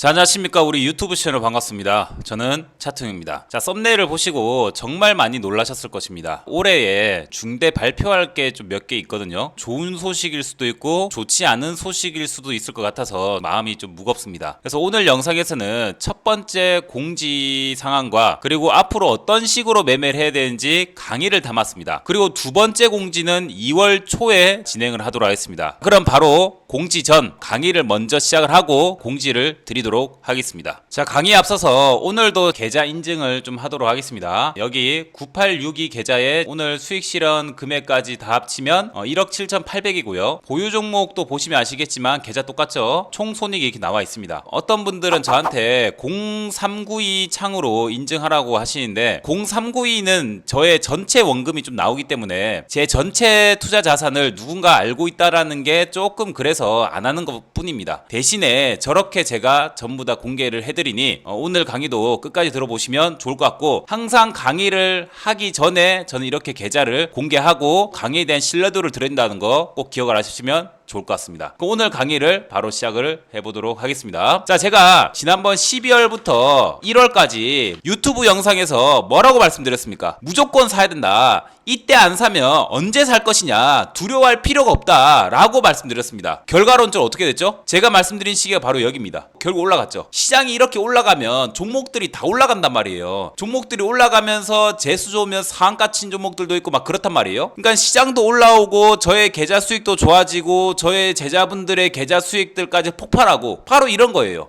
자, 안녕하십니까. 우리 유튜브 채널 반갑습니다. 저는 차트입니다. 자, 썸네일을 보시고 정말 많이 놀라셨을 것입니다. 올해에 중대 발표할 게 좀 몇 개 있거든요. 좋은 소식일 수도 있고 좋지 않은 소식일 수도 있을 것 같아서 마음이 좀 무겁습니다. 그래서 오늘 영상에서는 첫 번째 공지 상황과 그리고 앞으로 어떤 식으로 매매를 해야 되는지 강의를 담았습니다. 그리고 두 번째 공지는 2월 초에 진행을 하도록 하겠습니다. 그럼 바로 공지 전 강의를 먼저 시작을 하고 공지를 드리도록 하겠습니다. 자, 강의에 앞서서 오늘도 계좌 인증을 좀 하도록 하겠습니다. 여기 9862 계좌에 오늘 수익 실현 금액까지 다 합치면 1억 7,800이고요. 보유 종목도 보시면 아시겠지만 계좌 똑같죠? 총 손익이 이렇게 나와 있습니다. 어떤 분들은 저한테 0392 창으로 인증하라고 하시는데 0392는 저의 전체 원금이 좀 나오기 때문에 제 전체 투자 자산을 누군가 알고 있다라는 게 조금 그래서 안 하는 것 뿐입니다. 대신에 저렇게 제가 전부 다 공개를 해드리니 오늘 강의도 끝까지 들어보시면 좋을 것 같고, 항상 강의를 하기 전에 저는 이렇게 계좌를 공개하고 강의에 대한 신뢰도를 드린다는 거 꼭 기억을 하시면 좋을 것 같습니다. 오늘 강의를 바로 시작을 해보도록 하겠습니다. 자, 제가 지난번 12월부터 1월까지 유튜브 영상에서 뭐라고 말씀드렸습니까? 무조건 사야 된다. 이때 안 사면 언제 살 것이냐, 두려워할 필요가 없다 라고 말씀드렸습니다. 결과론적으로 어떻게 됐죠? 제가 말씀드린 시기가 바로 여기입니다. 결국 올라갔죠. 시장이 이렇게 올라가면 종목들이 다 올라간단 말이에요. 종목들이 올라가면서 재수 좋으면 상한가 친 종목들도 있고 막 그렇단 말이에요. 그러니까 시장도 올라오고 저의 계좌 수익도 좋아지고 저의 제자분들의 계좌 수익들까지 폭발하고 바로 이런 거예요.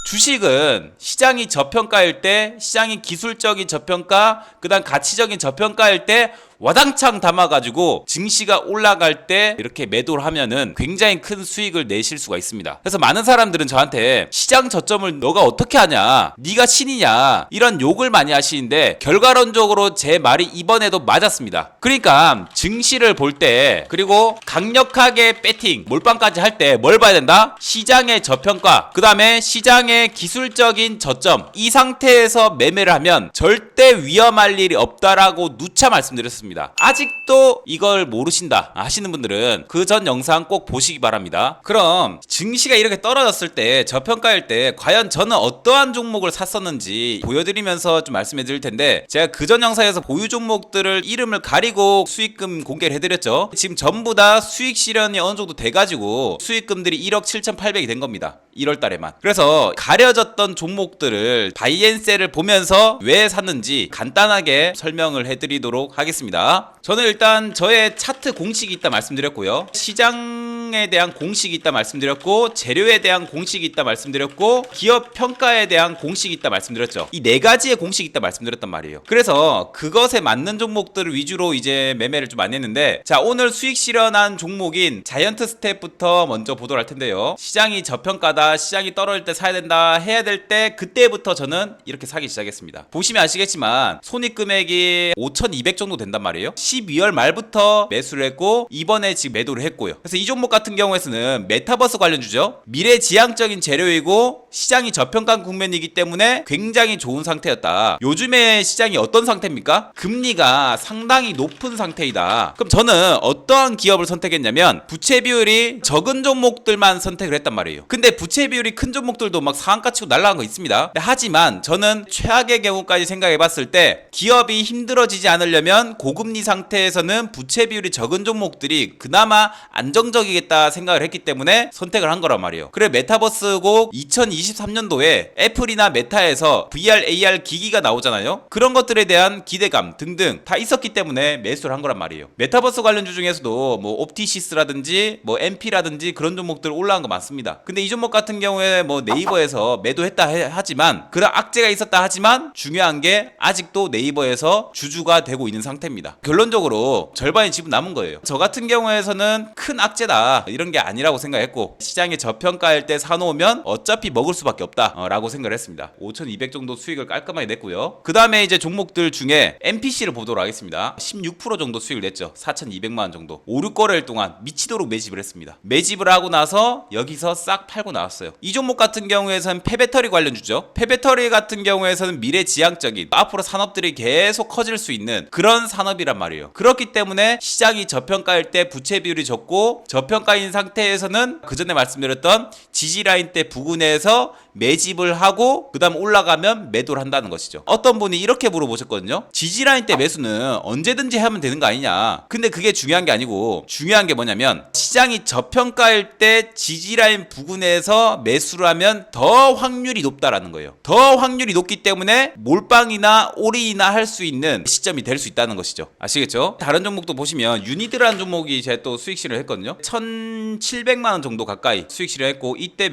주식은 시장이 저평가일 때, 시장이 기술적인 저평가, 그 다음 가치적인 저평가일 때 와당창 담아가지고 증시가 올라갈 때 이렇게 매도를 하면은 굉장히 큰 수익을 내실 수가 있습니다. 그래서 많은 사람들은 저한테 시장 저점을 너가 어떻게 하냐, 네가 신이냐, 이런 욕을 많이 하시는데 결과론적으로 제 말이 이번에도 맞았습니다. 그러니까 증시를 볼 때, 그리고 강력하게 배팅, 몰빵까지 할 때 뭘 봐야 된다? 시장의 저평가, 그 다음에 시장의 기술적인 저점, 이 상태에서 매매를 하면 절대 위험할 일이 없다라고 누차 말씀드렸습니다. 아직도 이걸 모르신다 하시는 분들은 그 전 영상 꼭 보시기 바랍니다. 그럼 증시가 이렇게 떨어졌을 때, 저평가일 때 과연 저는 어떠한 종목을 샀었는지 보여드리면서 좀 말씀해 드릴 텐데, 제가 그 전 영상에서 보유 종목들을 이름을 가리고 수익금 공개를 해드렸죠. 지금 전부 다 수익 실현이 어느 정도 돼가지고 수익금들이 1억 7,800이 된 겁니다. 1월 달에만. 그래서 가려졌던 종목들을 바이앤셀을 보면서 왜 샀는지 간단하게 설명을 해드리도록 하겠습니다. 저는 일단 저의 차트 공식이 있다 말씀드렸고요. 시장에 대한 공식이 있다 말씀드렸고, 재료에 대한 공식이 있다 말씀드렸고, 기업 평가에 대한 공식이 있다 말씀드렸죠. 이 네 가지의 공식이 있다 말씀드렸단 말이에요. 그래서 그것에 맞는 종목들을 위주로 이제 매매를 좀 많이 했는데, 자, 오늘 수익 실현한 종목인 자이언트 스텝부터 먼저 보도록 할 텐데요. 시장이 저평가다, 시장이 떨어질 때 사야 된다, 해야 될 때 그때부터 저는 이렇게 사기 시작했습니다. 보시면 아시겠지만 손익 금액이 5,200 정도 된단 말이에요. 12월 말부터 매수를 했고 이번에 지금 매도를 했고요. 그래서 이 종목 같은 경우에는 메타버스 관련주죠. 미래지향적인 재료이고 시장이 저평가 국면이기 때문에 굉장히 좋은 상태였다. 요즘에 시장이 어떤 상태입니까? 금리가 상당히 높은 상태이다. 그럼 저는 어떠한 기업을 선택했냐면 부채 비율이 적은 종목들만 선택을 했단 말이에요. 근데 부채 비율이 큰 종목들도 막 상한가 치고 날아간 거 있습니다. 하지만 저는 최악의 경우까지 생각해 봤을 때 기업이 힘들어지지 않으려면 고금리 상태에서는 부채 비율이 적은 종목들이 그나마 안정적이겠다 생각을 했기 때문에 선택을 한 거란 말이에요. 그래, 메타버스고 2023년도에 애플이나 메타에서 VR, AR 기기가 나오잖아요. 그런 것들에 대한 기대감 등등 다 있었기 때문에 매수를 한 거란 말이에요. 메타버스 관련주 중에서도 뭐 옵티시스라든지 뭐 MP라든지 그런 종목들 올라간 거 많습니다. 근데 이 종목 같은 경우에 뭐 네이버에서 매도했다 하지만, 그런 악재가 있었다 하지만 중요한 게 아직도 네이버에서 주주가 되고 있는 상태입니다. 결론적으로 절반이 지금 남은 거예요. 저 같은 경우에서는 큰 악재다 이런 게 아니라고 생각했고, 시장에 저평가일 때 사놓으면 어차피 먹을 수밖에 없다 라고 생각을 했습니다. 5,200 정도 수익을 깔끔하게 냈고요. 그 다음에 이제 종목들 중에 MPC를 보도록 하겠습니다. 16% 정도 수익을 냈죠. 4,200만원 정도. 5, 6거래일 동안 미치도록 매집을 했습니다. 매집을 하고 나서 여기서 싹 팔고 나왔습니다. 나왔어요. 이 종목 같은 경우에서는 폐배터리 관련주죠. 폐배터리 같은 경우에서는 미래지향적인 앞으로 산업들이 계속 커질 수 있는 그런 산업이란 말이에요. 그렇기 때문에 시장이 저평가일 때 부채 비율이 적고 저평가인 상태에서는 그 전에 말씀드렸던 지지라인 때 부근에서 매집을 하고 그 다음 올라가면 매도를 한다는 것이죠. 어떤 분이 이렇게 물어보셨거든요. 지지라인 때 매수는 언제든지 하면 되는 거 아니냐. 근데 그게 중요한 게 아니고 중요한 게 뭐냐면 시장이 저평가일 때 지지라인 부근에서 매수를 하면 더 확률이 높다라는 거예요. 더 확률이 높기 때문에 몰빵이나 올인이나 할 수 있는 시점이 될 수 있다는 것이죠. 아시겠죠? 다른 종목도 보시면 유니드라는 종목이 제가 또 수익 실현을 했거든요. 1,700만 원 정도 가까이 수익 실현했고 이때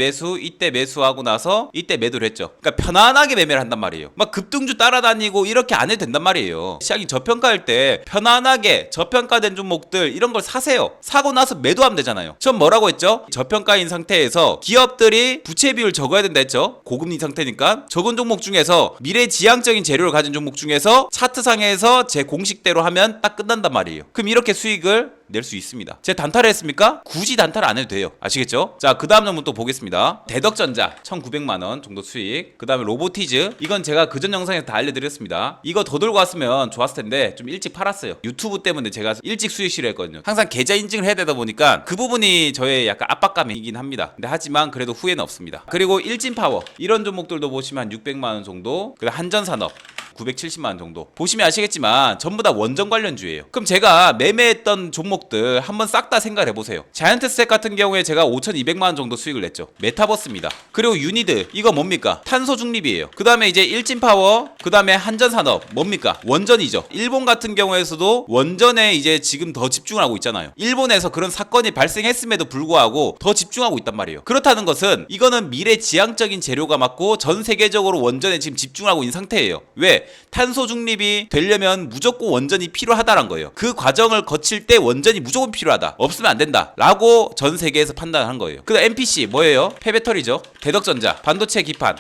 매수하고 나서 이때 매도를 했죠. 그러니까 편안하게 매매를 한단 말이에요. 막 급등주 따라다니고 이렇게 안 해도 된단 말이에요. 시장이 저평가일 때 편안하게 저평가된 종목들 이런 걸 사세요. 사고 나서 매도하면 되잖아요. 전 뭐라고 했죠? 저평가인 상태에서 기업들이 부채 비율 적어야 된다 했죠. 고금리 상태니까 적은 종목 중에서 미래지향적인 재료를 가진 종목 중에서 차트상에서 제 공식대로 하면 딱 끝난단 말이에요. 그럼 이렇게 수익을 낼 수 있습니다. 제가 단타를 했습니까? 굳이 단타를 안 해도 돼요. 아시겠죠? 자, 그 다음 종목 또 보겠습니다. 대덕전자 1,900만원 정도 수익. 그 다음에 로보티즈, 이건 제가 그전 영상에서 다 알려드렸습니다. 이거 더 들고 왔으면 좋았을 텐데 좀 일찍 팔았어요. 유튜브 때문에 제가 일찍 수익 실현했거든요. 항상 계좌 인증을 해야 되다 보니까 그 부분이 저의 약간 압박감이긴 합니다. 근데 하지만 그래도 후회는 없습니다. 그리고 일진파워 이런 종목들도 보시면 한 600만원 정도. 그리고 한전산업 970만원 정도. 보시면 아시겠지만 전부 다 원전 관련주예요. 그럼 제가 매매했던 종목들 한번 싹 다 생각을 해보세요. 자이언트스택 같은 경우에 제가 5,200만원 정도 수익을 냈죠. 메타버스입니다. 그리고 유니드, 이거 뭡니까? 탄소 중립이에요. 그 다음에 이제 일진파워, 그 다음에 한전산업 뭡니까? 원전이죠. 일본 같은 경우에서도 원전에 이제 지금 더 집중을 하고 있잖아요. 일본에서 그런 사건이 발생했음에도 불구하고 더 집중하고 있단 말이에요. 그렇다는 것은 이거는 미래지향적인 재료가 맞고 전 세계적으로 원전에 지금 집중하고 있는 상태예요. 왜? 탄소 중립이 되려면 무조건 원전이 필요하다란 거예요. 그 과정을 거칠 때 원전이 무조건 필요하다. 없으면 안 된다. 라고 전 세계에서 판단한 거예요. 그 다음 MPC 뭐예요? 폐배터리죠. 대덕전자, 반도체 기판.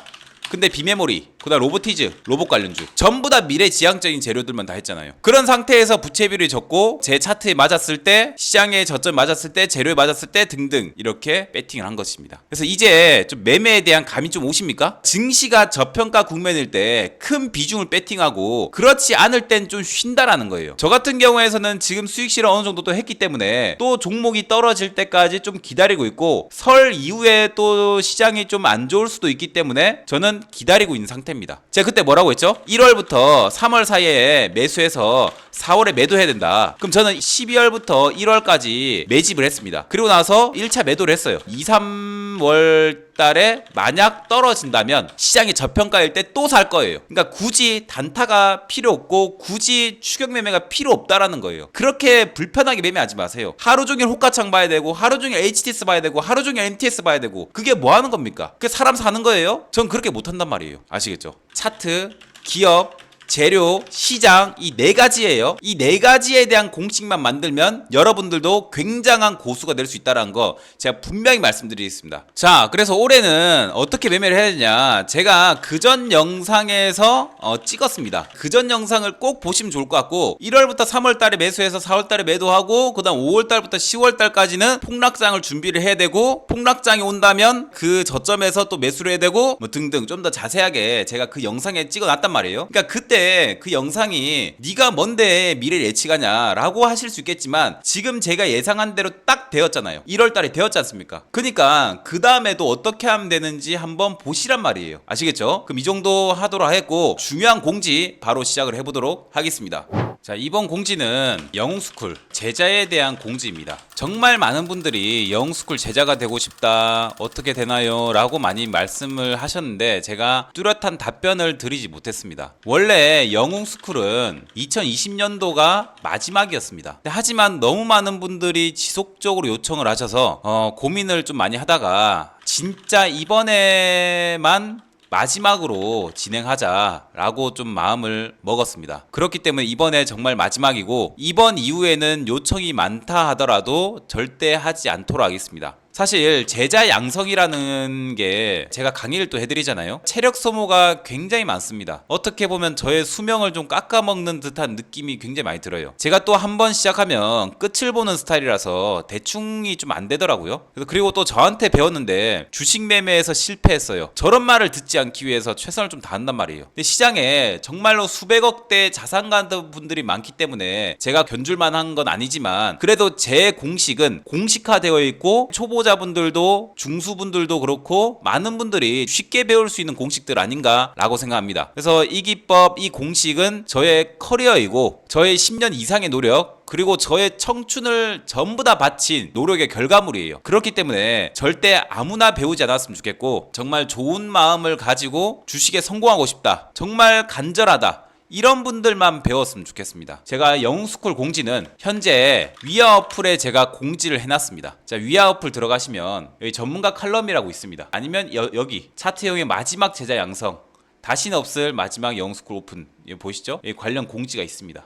근데 비메모리, 그다음 로보티즈, 로봇 관련주 전부 다 미래지향적인 재료들만 다 했잖아요. 그런 상태에서 부채 비율이 적고 제 차트에 맞았을 때, 시장의 저점 맞았을 때, 재료에 맞았을 때 등등 이렇게 배팅을 한 것입니다. 그래서 이제 좀 매매에 대한 감이 좀 오십니까? 증시가 저평가 국면일 때 큰 비중을 배팅하고 그렇지 않을 땐 좀 쉰다라는 거예요. 저 같은 경우에서는 지금 수익 실현 어느 정도 또 했기 때문에 또 종목이 떨어질 때까지 좀 기다리고 있고 설 이후에 또 시장이 좀 안 좋을 수도 있기 때문에 저는 기다리고 있는 상태입니다. 제가 그때 뭐라고 했죠? 1월부터 3월 사이에 매수해서 4월에 매도해야 된다. 그럼 저는 12월부터 1월까지 매집을 했습니다. 그리고 나서 1차 매도를 했어요. 2, 3월 달에 만약 떨어진다면 시장이 저평가일 때 또 살 거예요. 그러니까 굳이 단타가 필요 없고 굳이 추격 매매가 필요 없다라는 거예요. 그렇게 불편하게 매매하지 마세요. 하루 종일 호가창 봐야 되고 하루 종일 HTS 봐야 되고 하루 종일 MTS 봐야 되고 그게 뭐 하는 겁니까? 그게 사람 사는 거예요? 전 그렇게 못 한단 말이에요. 아시겠죠? 차트, 기업, 재료, 시장 이 네 가지예요. 이 네 가지에 대한 공식만 만들면 여러분들도 굉장한 고수가 될 수 있다는 거 제가 분명히 말씀드리겠습니다. 자, 그래서 올해는 어떻게 매매를 해야 되냐, 제가 그전 영상에서 찍었습니다. 그전 영상을 꼭 보시면 좋을 것 같고 1월부터 3월 달에 매수해서 4월 달에 매도하고 그 다음 5월 달부터 10월 달까지는 폭락장을 준비를 해야 되고 폭락장이 온다면 그 저점에서 또 매수를 해야 되고 뭐 등등 좀 더 자세하게 제가 그 영상에 찍어놨단 말이에요. 그러니까 그때 그 영상이 네가 뭔데 미래를 예측하냐 라고 하실 수 있겠지만 지금 제가 예상한 대로 딱 되었잖아요. 1월 달에 되었지 않습니까? 그러니까 그 다음에도 어떻게 하면 되는지 한번 보시란 말이에요. 아시겠죠? 그럼 이 정도 하도록 하겠고 중요한 공지 바로 시작을 해보도록 하겠습니다. 자, 이번 공지는 영웅스쿨 제자에 대한 공지입니다. 정말 많은 분들이 영웅스쿨 제자가 되고 싶다, 어떻게 되나요? 라고 많이 말씀을 하셨는데 제가 뚜렷한 답변을 드리지 못했습니다. 원래 영웅스쿨은 2020년도가 마지막이었습니다. 하지만 너무 많은 분들이 지속적으로 요청을 하셔서 고민을 좀 많이 하다가 진짜 이번에만 마지막으로 진행하자라고 좀 마음을 먹었습니다. 그렇기 때문에 이번에 정말 마지막이고 이번 이후에는 요청이 많다 하더라도 절대 하지 않도록 하겠습니다. 사실 제자 양성이라는 게 제가 강의를 또 해드리잖아요. 체력 소모가 굉장히 많습니다. 어떻게 보면 저의 수명을 좀 깎아먹는 듯한 느낌이 굉장히 많이 들어요. 제가 또 한 번 시작하면 끝을 보는 스타일이라서 대충이 좀 안 되더라고요. 그리고 또 저한테 배웠는데 주식 매매에서 실패했어요. 저런 말을 듣지 않기 위해서 최선을 좀 다한단 말이에요. 근데 시장에 정말로 수백억대 자산 가진 분들이 많기 때문에 제가 견줄만 한 건 아니지만 그래도 제 공식은 공식화되어 있고 초보자분들도 중수분들도 그렇고 많은 분들이 쉽게 배울 수 있는 공식들 아닌가라고 생각합니다. 그래서 이 기법, 이 공식은 저의 커리어이고 저의 10년 이상의 노력 그리고 저의 청춘을 전부 다 바친 노력의 결과물이에요. 그렇기 때문에 절대 아무나 배우지 않았으면 좋겠고 정말 좋은 마음을 가지고 주식에 성공하고 싶다. 정말 간절하다. 이런 분들만 배웠으면 좋겠습니다. 제가 영웅스쿨 공지는 현재 위아 어플에 제가 공지를 해놨습니다. 자, 위아 어플 들어가시면 여기 전문가 칼럼이라고 있습니다. 아니면 여기 차트형의 마지막 제자 양성 다시는 없을 마지막 영웅스쿨 오픈 여기 보시죠? 여기 관련 공지가 있습니다.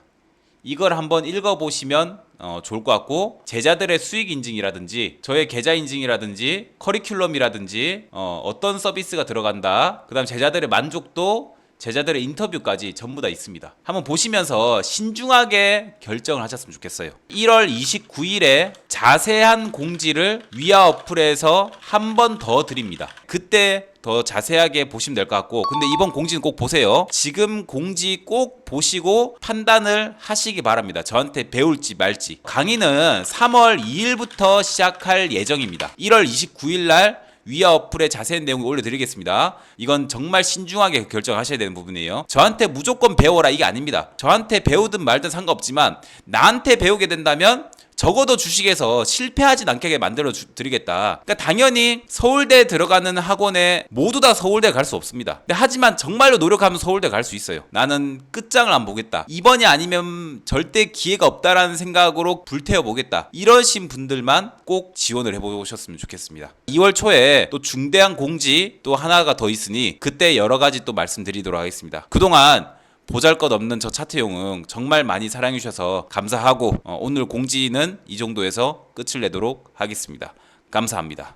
이걸 한번 읽어보시면 좋을 것 같고 제자들의 수익 인증이라든지 저의 계좌 인증이라든지 커리큘럼이라든지 어떤 서비스가 들어간다 그 다음 제자들의 만족도 제자들의 인터뷰까지 전부 다 있습니다. 한번 보시면서 신중하게 결정을 하셨으면 좋겠어요. 1월 29일에 자세한 공지를 위아 어플에서 한 번 더 드립니다. 그때 더 자세하게 보시면 될 것 같고 근데 이번 공지는 꼭 보세요. 지금 공지 꼭 보시고 판단을 하시기 바랍니다. 저한테 배울지 말지. 강의는 3월 2일부터 시작할 예정입니다. 1월 29일 날 위아 어플에 자세한 내용을 올려드리겠습니다. 이건 정말 신중하게 결정하셔야 되는 부분이에요. 저한테 무조건 배워라 이게 아닙니다. 저한테 배우든 말든 상관없지만 나한테 배우게 된다면 적어도 주식에서 실패하진 않게 만들어 드리겠다. 그러니까 당연히 서울대 들어가는 학원에 모두 다 서울대 갈 수 없습니다. 근데 하지만 정말로 노력하면 서울대 갈 수 있어요. 나는 끝장을 안 보겠다. 이번이 아니면 절대 기회가 없다라는 생각으로 불태워 보겠다. 이러신 분들만 꼭 지원을 해보셨으면 좋겠습니다. 2월 초에 또 중대한 공지 또 하나가 더 있으니 그때 여러 가지 또 말씀드리도록 하겠습니다. 그동안 보잘것없는 저 차트용응 정말 많이 사랑해 주셔서 감사하고 오늘 공지는 이 정도에서 끝을 내도록 하겠습니다. 감사합니다.